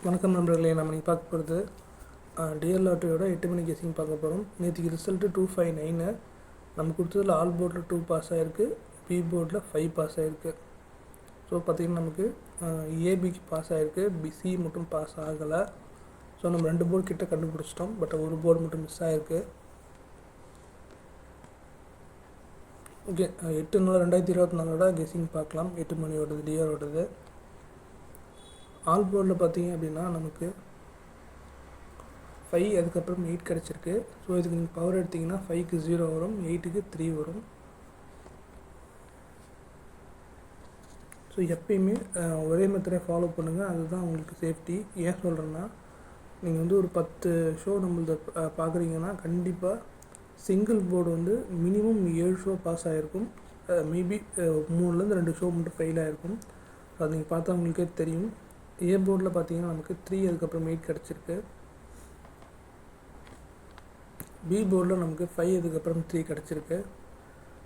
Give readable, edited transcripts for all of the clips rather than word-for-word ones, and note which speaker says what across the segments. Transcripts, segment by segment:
Speaker 1: வணக்கம் நண்பர்களே, நம்ம நீங்கள் பார்க்க போகிறது டிஎல் லாட்டரியோட 8 மணி கெஸிங் பார்க்க போகிறோம். நேற்றுக்கு ரிசல்ட்டு 259. நம்ம கொடுத்ததில் ஆல் போர்டில் 2 பாஸ் ஆகிருக்கு, பி போர்டில் 5 பாஸ் ஆகிருக்கு. ஸோ பார்த்திங்கன்னா நமக்கு ஏபிக்கு பாஸ் ஆகிருக்கு, பிசி மட்டும் பாஸ் ஆகலை. ஸோ நம்ம 2 போர்டு கிட்ட கண்டுபிடிச்சிட்டோம், பட் ஒரு போர்டு மட்டும் மிஸ் ஆகிருக்கு. ஓகே, 8/4/2024 கெஸிங் பார்க்கலாம். 8 மணியோடது டிஆரோடது. ஆல் போர்டில் பார்த்தீங்க அப்படின்னா நமக்கு 5, அதுக்கப்புறம் 8 கிடச்சிருக்கு. ஸோ இதுக்கு நீங்கள் பவர் எடுத்திங்கன்னா 5க்கு 0 வரும், 8க்கு 3 வரும். ஸோ எப்பயுமே ஒரே மெத்தடை ஃபாலோ பண்ணுங்கள், அதுதான் உங்களுக்கு சேஃப்டி. ஏன் சொல்கிறேன்னா, நீங்கள் வந்து ஒரு 10 ஷோ நம்மளது பார்க்குறீங்கன்னா கண்டிப்பாக சிங்கிள் போர்டு வந்து மினிமம் 7 ஷோ பாஸ் ஆகிருக்கும். மேபி 3லேருந்து 2 ஷோ மட்டும் ஃபெயில் ஆகிருக்கும். அது நீங்கள் பார்த்தா உங்களுக்கே தெரியும். ஏ போர்டில் பார்த்தீங்கன்னா நமக்கு 3, அதுக்கப்புறம் 8 கிடச்சிருக்கு. பி போர்டில் நமக்கு 5, அதுக்கப்புறம் 3 கிடச்சிருக்கு.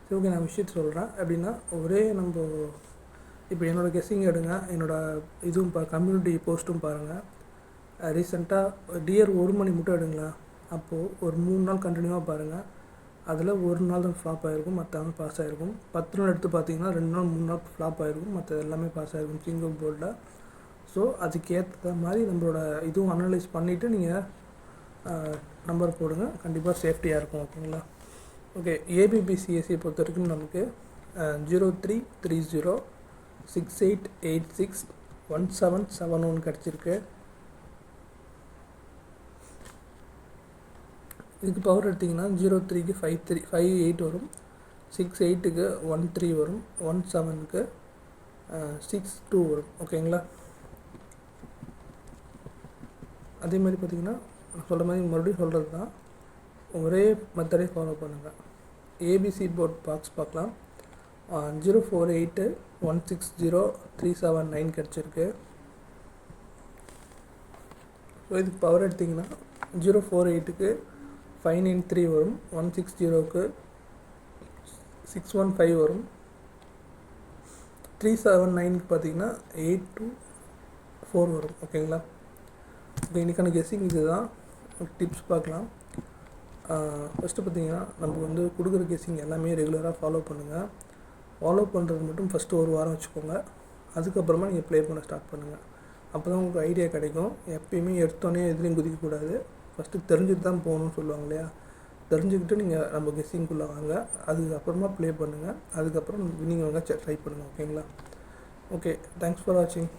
Speaker 1: சரி, ஓகே, நான் விஷயத்தை சொல்கிறேன். அப்படின்னா ஒரே நம்ம இப்போ என்னோடய கெஸ்ஸிங் எடுங்க, என்னோடய இதுவும் கம்யூனிட்டி போஸ்ட்டும் பாருங்கள். ரீசெண்டாக டிஆர் 1 மணி மட்டும் எடுங்களேன். அப்போது ஒரு 3 நாள் கண்டினியூவாக பாருங்கள். அதில் ஒரு நாள் தான் ஃப்ளாப் ஆகிருக்கும், மற்ற நாள் பாஸ் ஆகிருக்கும். 10 நாள் எடுத்து பார்த்தீங்கன்னா 2 நாள் 3 நாள் ஃப்ளாப் ஆகிருக்கும், மற்ற எல்லாமே பாஸ் ஆகிருக்கும் சிங்கிள் போர்டில். ஸோ அதுக்கேற்ற மாதிரி நம்மளோட இதுவும் அனலைஸ் பண்ணிவிட்டு நீங்கள் நம்பர் போடுங்க, கண்டிப்பாக சேஃப்டியாக இருக்கும். ஓகேங்களா? ஓகே, ஏபிபிசிஎஸ்சியை பொறுத்த வரைக்கும் நமக்கு 0330 6886 1771 கிடச்சிருக்கு. இதுக்கு பவர் எடுத்திங்கன்னா 03க்கு 58 வரும், 68க்கு 13 வரும், 17க்கு 62 வரும். ஓகேங்களா? அதே மாதிரி பார்த்திங்கன்னா சொல்கிற மாதிரி மறுபடியும் சொல்கிறது தான், ஒரே மெத்தடை ஃபாலோ பண்ணுங்கள். ஏபிசி போர்ட் பாக்ஸ் பார்க்கலாம். 048 160 379 கிடச்சிருக்கு. ஸோ இதுக்கு பவர் எடுத்திங்கன்னா 048க்கு 593 வரும், 160க்கு 615 வரும், 379க்கு பார்த்திங்கன்னா 824 வரும். ஓகேங்களா? இப்போ இன்றைக்கான கெஸ்ஸிங் இது தான். டிப்ஸ் பார்க்கலாம். ஃபஸ்ட்டு பார்த்திங்கன்னா நம்ம வந்து கொடுக்குற கெஸ்ஸிங் எல்லாமே ரெகுலராக ஃபாலோ பண்ணுங்கள். ஃபாலோ பண்ணுறது மட்டும் ஃபஸ்ட்டு ஒரு வாரம் வச்சுக்கோங்க. அதுக்கப்புறமா நீங்கள் ப்ளே பண்ண ஸ்டார்ட் பண்ணுங்கள். அப்போ தான் உங்களுக்கு ஐடியா கிடைக்கும். எப்பயுமே எடுத்தோடனே எதுலேயும் குதிக்கக்கூடாது. ஃபஸ்ட்டு தெரிஞ்சுட்டு தான் போகணும்னு சொல்லுவாங்க இல்லையா? தெரிஞ்சுக்கிட்டு நீங்கள் நம்ம கெஸ்ஸிங்குள்ளே வாங்க, அதுக்கப்புறமா ப்ளே பண்ணுங்கள். அதுக்கப்புறம் வின்னிங் வாங்க ட்ரை பண்ணுங்கள். ஓகேங்களா? ஓகே, தேங்க்ஸ் ஃபார் வாட்சிங்.